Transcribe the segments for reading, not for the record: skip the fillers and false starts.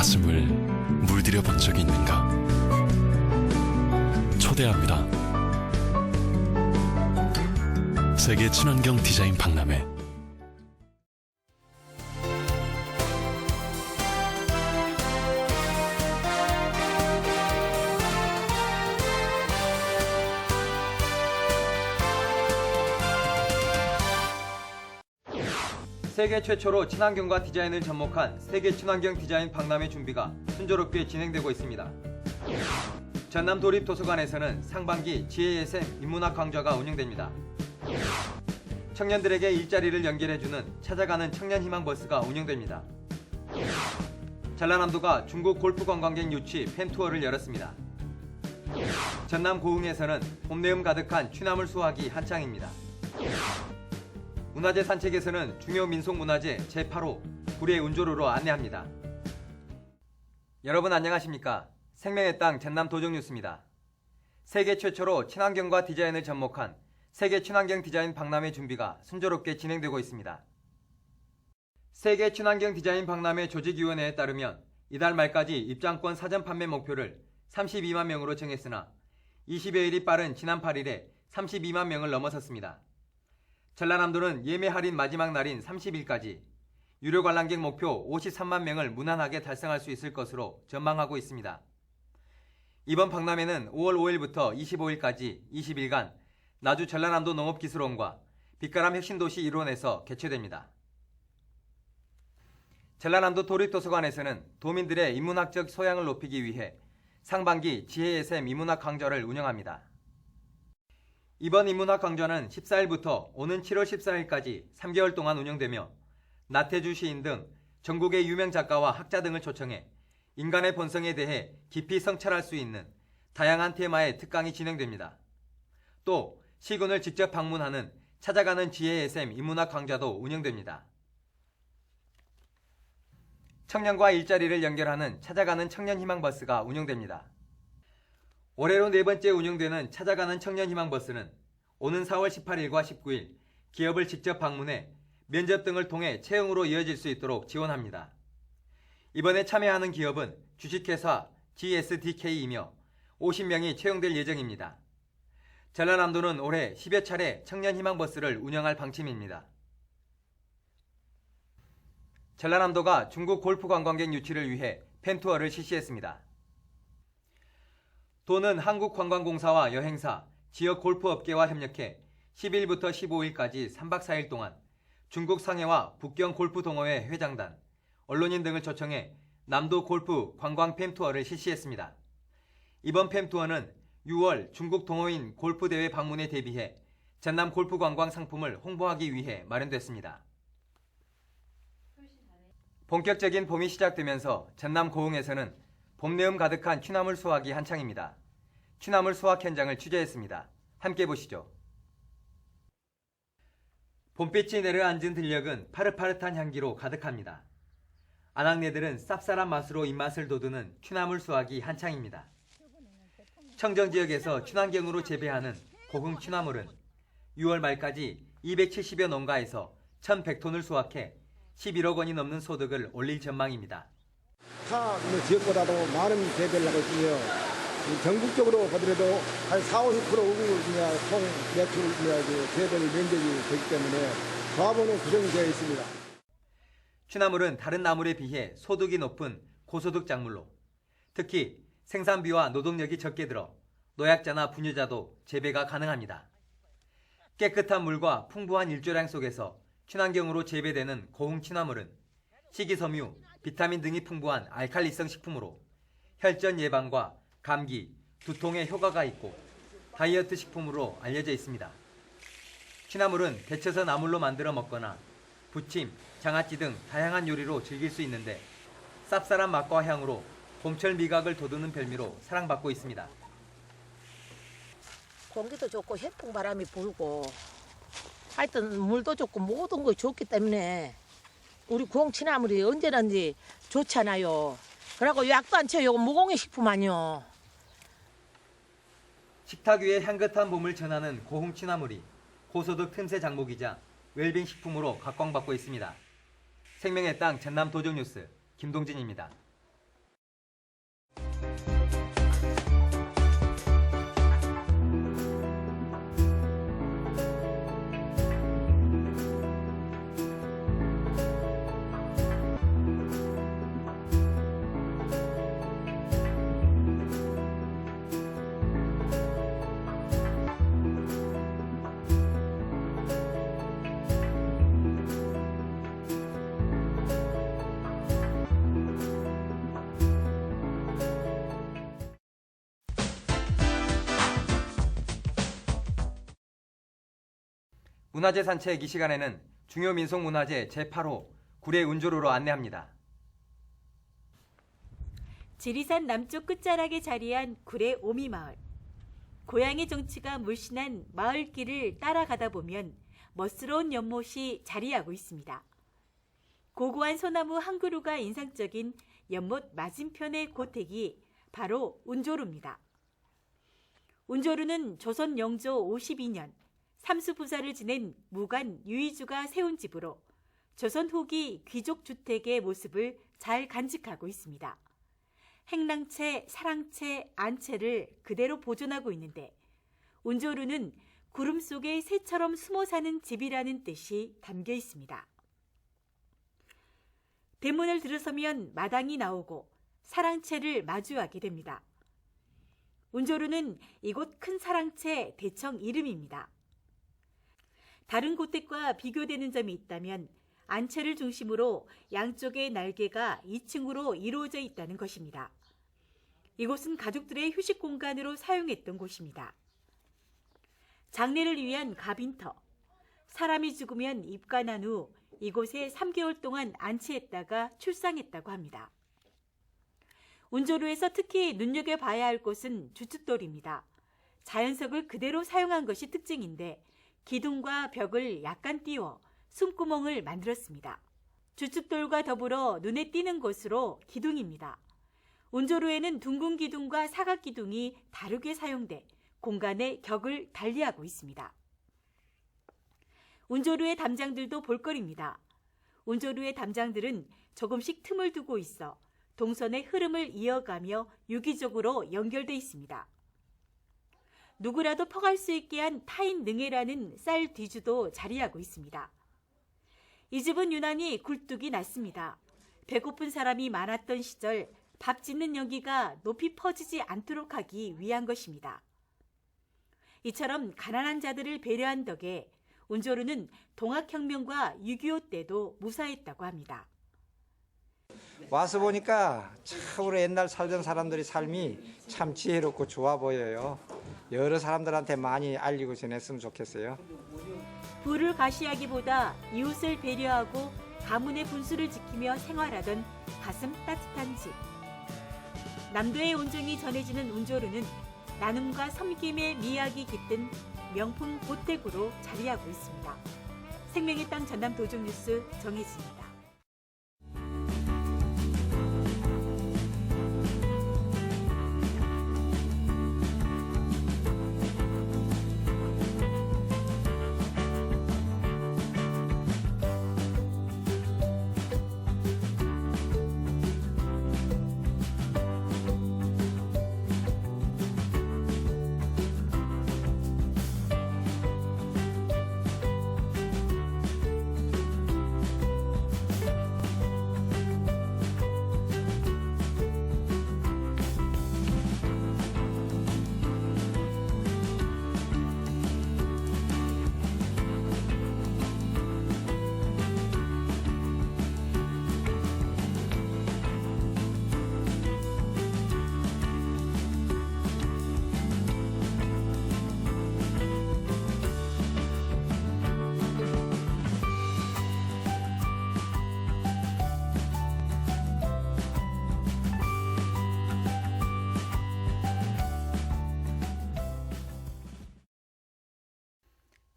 가슴을 물들여 본 적이 있는가? 초대합니다. 세계 친환경 디자인 박람회. 세계 최초로 친환경과 디자인을 접목한 세계 친환경 디자인 박람회 준비가 순조롭게 진행되고 있습니다. 전남 도립도서관에서는 상반기 GASM 인문학 강좌가 운영됩니다. 청년들에게 일자리를 연결해주는 찾아가는 청년희망버스가 운영됩니다. 전라남도가 중국 골프 관광객 유치 팬투어를 열었습니다. 전남 고흥에서는 봄내음 가득한 취나물 수확이 한창입니다. 문화재 산책에서는 중요 민속문화재 제8호 구례 운조로로 안내합니다. 여러분 안녕하십니까? 생명의 땅 전남 도정뉴스입니다. 세계 최초로 친환경과 디자인을 접목한 세계 친환경 디자인 박람회 준비가 순조롭게 진행되고 있습니다. 세계 친환경 디자인 박람회 조직위원회에 따르면 이달 말까지 입장권 사전 판매 목표를 32만 명으로 정했으나 20여일이 빠른 지난 8일에 32만 명을 넘어섰습니다. 전라남도는 예매 할인 마지막 날인 30일까지 유료 관람객 목표 53만 명을 무난하게 달성할 수 있을 것으로 전망하고 있습니다. 이번 박람회는 5월 5일부터 25일까지 20일간 나주 전라남도 농업기술원과 빛가람 혁신도시 일원에서 개최됩니다. 전라남도 도립도서관에서는 도민들의 인문학적 소양을 높이기 위해 상반기 GASM 인문학 강좌를 운영합니다. 이번 인문학 강좌는 14일부터 오는 7월 14일까지 3개월 동안 운영되며 나태주 시인 등 전국의 유명 작가와 학자 등을 초청해 인간의 본성에 대해 깊이 성찰할 수 있는 다양한 테마의 특강이 진행됩니다. 또 시군을 직접 방문하는 찾아가는 GASM 인문학 강좌도 운영됩니다. 청년과 일자리를 연결하는 찾아가는 청년희망버스가 운영됩니다. 올해로 네 번째 운영되는 찾아가는 청년희망버스는 오는 4월 18일과 19일 기업을 직접 방문해 면접 등을 통해 채용으로 이어질 수 있도록 지원합니다. 이번에 참여하는 기업은 주식회사 GSDK이며 50명이 채용될 예정입니다. 전라남도는 올해 10여 차례 청년희망버스를 운영할 방침입니다. 전라남도가 중국 골프 관광객 유치를 위해 팬투어를 실시했습니다. 도는 한국관광공사와 여행사, 지역 골프업계와 협력해 10일부터 15일까지 3박 4일 동안 중국 상해와 북경 골프동호회 회장단, 언론인 등을 초청해 남도 골프 관광 팬투어를 실시했습니다. 이번 팬투어는 6월 중국 동호인 골프대회 방문에 대비해 전남 골프 관광 상품을 홍보하기 위해 마련됐습니다. 본격적인 봄이 시작되면서 전남 고흥에서는 봄내음 가득한 취나물 수확이 한창입니다. 취나물 수확 현장을 취재했습니다. 함께 보시죠. 봄빛이 내려앉은 들녘은 파릇파릇한 향기로 가득합니다. 아낙네들은 쌉쌀한 맛으로 입맛을 돋우는 취나물 수확이 한창입니다. 청정지역에서 친환경으로 재배하는 고흥 취나물은 6월 말까지 270여 농가에서 1,100톤을 수확해 11억 원이 넘는 소득을 올릴 전망입니다. 타 지역보다도 많은 재배를 하고 있으며 전국적으로 보더라도 한 40~50% 총 매출 재배를 면적이 되기 때문에 과반은 구성되어 있습니다. 취나물은 다른 나물에 비해 소득이 높은 고소득 작물로 특히 생산비와 노동력이 적게 들어 노약자나 분유자도 재배가 가능합니다. 깨끗한 물과 풍부한 일조량 속에서 친환경으로 재배되는 고흥 취나물은 식이섬유, 비타민 등이 풍부한 알칼리성 식품으로 혈전 예방과 감기, 두통에 효과가 있고 다이어트 식품으로 알려져 있습니다. 취나물은 데쳐서 나물로 만들어 먹거나 부침, 장아찌 등 다양한 요리로 즐길 수 있는데 쌉쌀한 맛과 향으로 봄철 미각을 돋우는 별미로 사랑받고 있습니다. 공기도 좋고 해풍 바람이 불고 하여튼 물도 좋고 모든 거 좋기 때문에 우리 고흥취나물이 언제든지 좋잖아요. 그리고 약도 안 쳐요. 무공해 식품 아니요. 식탁 위에 향긋한 봄을 전하는 고흥 취나물이 고소득 틈새 장목이자 웰빙 식품으로 각광받고 있습니다. 생명의 땅 전남 도정뉴스 김동진입니다. 문화재 산책 이 시간에는 중요 민속문화재 제8호 구례 운조로로 안내합니다. 지리산 남쪽 끝자락에 자리한 구례 오미마을. 고향의 정취가 물씬한 마을길을 따라가다 보면 멋스러운 연못이 자리하고 있습니다. 고고한 소나무 한 그루가 인상적인 연못 맞은편의 고택이 바로 운조루입니다. 운조루는 조선 영조 52년 삼수부사를 지낸 무관 유의주가 세운 집으로 조선 후기 귀족 주택의 모습을 잘 간직하고 있습니다. 행랑채, 사랑채, 안채를 그대로 보존하고 있는데 운조루는 구름 속에 새처럼 숨어 사는 집이라는 뜻이 담겨 있습니다. 대문을 들어서면 마당이 나오고 사랑채를 마주하게 됩니다. 운조루는 이곳 큰 사랑채 대청 이름입니다. 다른 고택과 비교되는 점이 있다면 안채를 중심으로 양쪽의 날개가 2층으로 이루어져 있다는 것입니다. 이곳은 가족들의 휴식 공간으로 사용했던 곳입니다. 장례를 위한 가빈터. 사람이 죽으면 입관한 후 이곳에 3개월 동안 안치했다가 출상했다고 합니다. 운조루에서 특히 눈여겨봐야 할 곳은 주춧돌입니다. 자연석을 그대로 사용한 것이 특징인데 기둥과 벽을 약간 띄워 숨구멍을 만들었습니다. 주춧돌과 더불어 눈에 띄는 곳으로 기둥입니다. 운조루에는 둥근 기둥과 사각 기둥이 다르게 사용돼 공간의 격을 달리하고 있습니다. 운조루의 담장들도 볼거리입니다. 운조루의 담장들은 조금씩 틈을 두고 있어 동선의 흐름을 이어가며 유기적으로 연결돼 있습니다. 누구라도 퍼갈 수 있게 한 타인 능해라는 쌀 뒤주도 자리하고 있습니다. 이 집은 유난히 굴뚝이 낮습니다. 배고픈 사람이 많았던 시절 밥 짓는 연기가 높이 퍼지지 않도록 하기 위한 것입니다. 이처럼 가난한 자들을 배려한 덕에 운조루는 동학혁명과 6.25 때도 무사했다고 합니다. 와서 보니까 참으로 옛날 살던 사람들의 삶이 참 지혜롭고 좋아 보여요. 여러 사람들한테 많이 알리고 지냈으면 좋겠어요. 부를 과시하기보다 이웃을 배려하고 가문의 분수를 지키며 생활하던 가슴 따뜻한 집. 남도의 온정이 전해지는 운조루는 나눔과 섬김의 미학이 깃든 명품 고택으로 자리하고 있습니다. 생명의 땅 전남 도종뉴스 정혜진입니다.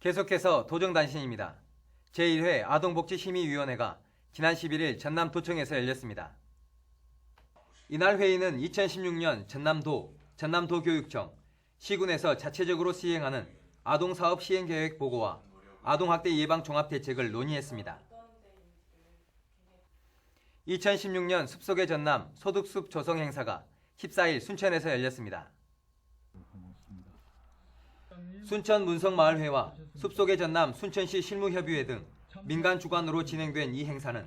계속해서 도정단신입니다. 제1회 아동복지심의위원회가 지난 11일 전남도청에서 열렸습니다. 이날 회의는 2016년 전남도교육청, 시군에서 자체적으로 시행하는 아동사업 시행계획 보고와 아동학대 예방 종합대책을 논의했습니다. 2016년 숲속의 전남 소득숲 조성 행사가 14일 순천에서 열렸습니다. 순천 문성마을회와 숲속의 전남 순천시 실무협의회 등 민간 주관으로 진행된 이 행사는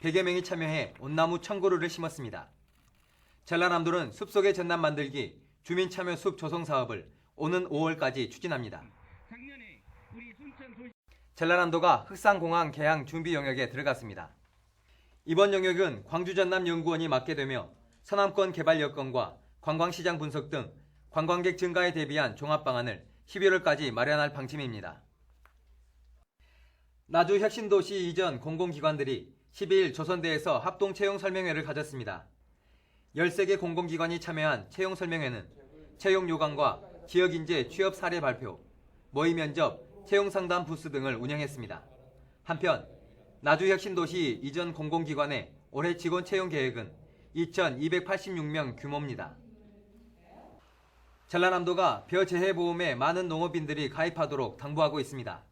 100여 명이 참여해 온나무 1000그루를 심었습니다. 전라남도는 숲속의 전남 만들기 주민 참여 숲 조성 사업을 오는 5월까지 추진합니다. 전라남도가 흑산공항 개항 준비 영역에 들어갔습니다. 이번 영역은 광주 전남연구원이 맡게 되며 서남권 개발 여건과 관광시장 분석 등 관광객 증가에 대비한 종합방안을 11월까지 마련할 방침입니다. 나주 혁신도시 이전 공공기관들이 12일 조선대에서 합동채용설명회를 가졌습니다. 13개 공공기관이 참여한 채용설명회는 채용요강과 지역인재 취업 사례 발표, 모의 면접, 채용상담 부스 등을 운영했습니다. 한편 나주혁신도시 이전 공공기관의 올해 직원 채용 계획은 2,286명 규모입니다. 전라남도가 벼재해보험에 많은 농업인들이 가입하도록 당부하고 있습니다.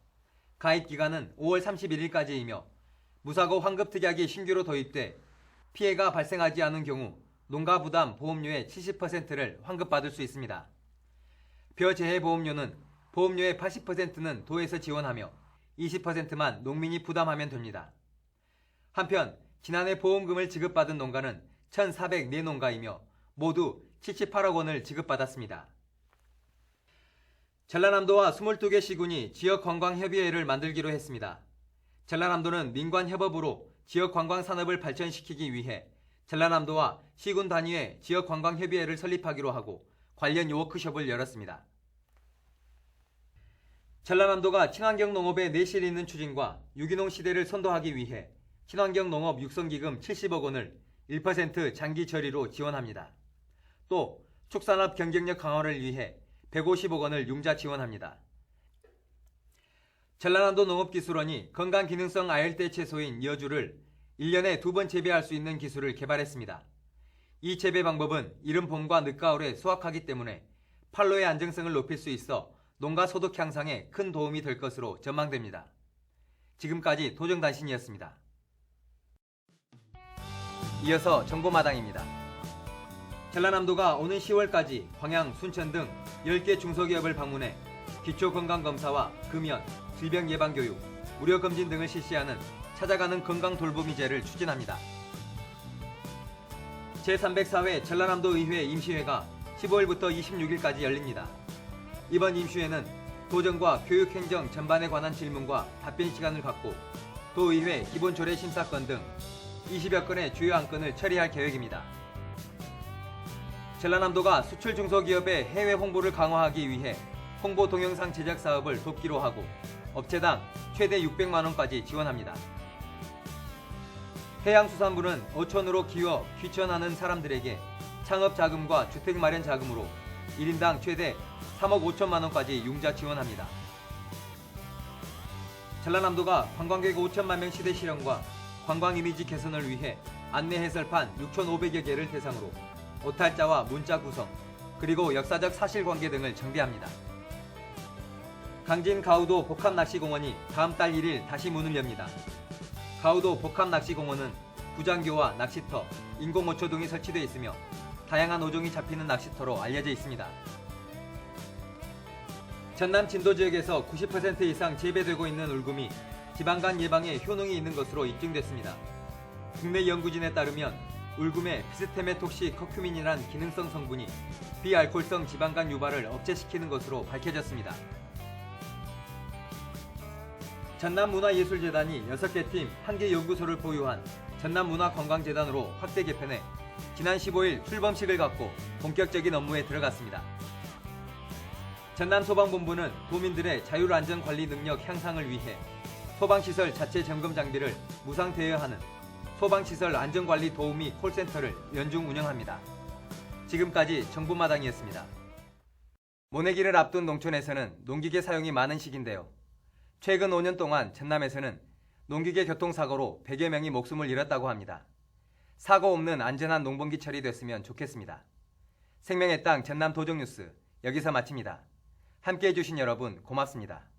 가입 기간은 5월 31일까지이며 무사고 환급특약이 신규로 도입돼 피해가 발생하지 않은 경우 농가 부담 보험료의 70%를 환급받을 수 있습니다. 벼재해보험료는 보험료의 80%는 도에서 지원하며 20%만 농민이 부담하면 됩니다. 한편 지난해 보험금을 지급받은 농가는 1,404농가이며 모두 78억 원을 지급받았습니다. 전라남도와 22개 시군이 지역관광협의회를 만들기로 했습니다. 전라남도는 민관협업으로 지역관광산업을 발전시키기 위해 전라남도와 시군 단위의 지역관광협의회를 설립하기로 하고 관련 워크숍을 열었습니다. 전라남도가 친환경 농업에 내실 있는 추진과 유기농 시대를 선도하기 위해 친환경 농업 육성기금 70억 원을 1% 장기 저리로 지원합니다. 또 축산업 경쟁력 강화를 위해 150억 원을 융자 지원합니다. 전라남도 농업기술원이 건강기능성 아열대 채소인 여주를 1년에 2번 재배할 수 있는 기술을 개발했습니다. 이 재배 방법은 이른 봄과 늦가을에 수확하기 때문에 판로의 안정성을 높일 수 있어 농가 소득 향상에 큰 도움이 될 것으로 전망됩니다. 지금까지 도정단신이었습니다. 이어서 정보마당입니다. 전라남도가 오는 10월까지 광양, 순천 등 10개 중소기업을 방문해 기초건강검사와 금연, 질병예방교육, 무료검진 등을 실시하는 찾아가는 건강돌보미제를 추진합니다. 제304회 전라남도 의회 임시회가 15일부터 26일까지 열립니다. 이번 임시회는 도정과 교육행정 전반에 관한 질문과 답변 시간을 갖고 도의회 기본조례 심사건 등 20여 건의 주요 안건을 처리할 계획입니다. 전라남도가 수출 중소기업의 해외 홍보를 강화하기 위해 홍보 동영상 제작 사업을 돕기로 하고 업체당 최대 600만 원까지 지원합니다. 해양수산부는 어촌으로 기어 귀천하는 사람들에게 창업 자금과 주택 마련 자금으로 1인당 최대 3억 5천만 원까지 융자 지원합니다. 전라남도가 관광객 5천만 명 시대 실현과 관광 이미지 개선을 위해 안내 해설판 6,500여 개를 대상으로 오탈자와 문자 구성, 그리고 역사적 사실관계 등을 정비합니다. 강진 가우도 복합낚시공원이 다음 달 1일 다시 문을 엽니다. 가우도 복합낚시공원은 부장교와 낚시터, 인공어초 등이 설치되어 있으며 다양한 어종이 잡히는 낚시터로 알려져 있습니다. 전남 진도 지역에서 90% 이상 재배되고 있는 울금이 지방간 예방에 효능이 있는 것으로 입증됐습니다. 국내 연구진에 따르면 울금의 피스테메톡시 커큐민이란 기능성 성분이 비알코올성 지방간 유발을 억제시키는 것으로 밝혀졌습니다. 전남문화예술재단이 6개 팀 1개 연구소를 보유한 전남문화관광재단으로 확대 개편해 지난 15일 출범식을 갖고 본격적인 업무에 들어갔습니다. 전남소방본부는 도민들의 자율안전관리 능력 향상을 위해 소방시설 자체 점검 장비를 무상 대여하는 소방시설 안전관리 도우미 콜센터를 연중 운영합니다. 지금까지 정보마당이었습니다. 모내기를 앞둔 농촌에서는 농기계 사용이 많은 시기인데요. 최근 5년 동안 전남에서는 농기계 교통사고로 100여 명이 목숨을 잃었다고 합니다. 사고 없는 안전한 농번기 처리됐으면 좋겠습니다. 생명의 땅 전남 도정뉴스 여기서 마칩니다. 함께해 주신 여러분 고맙습니다.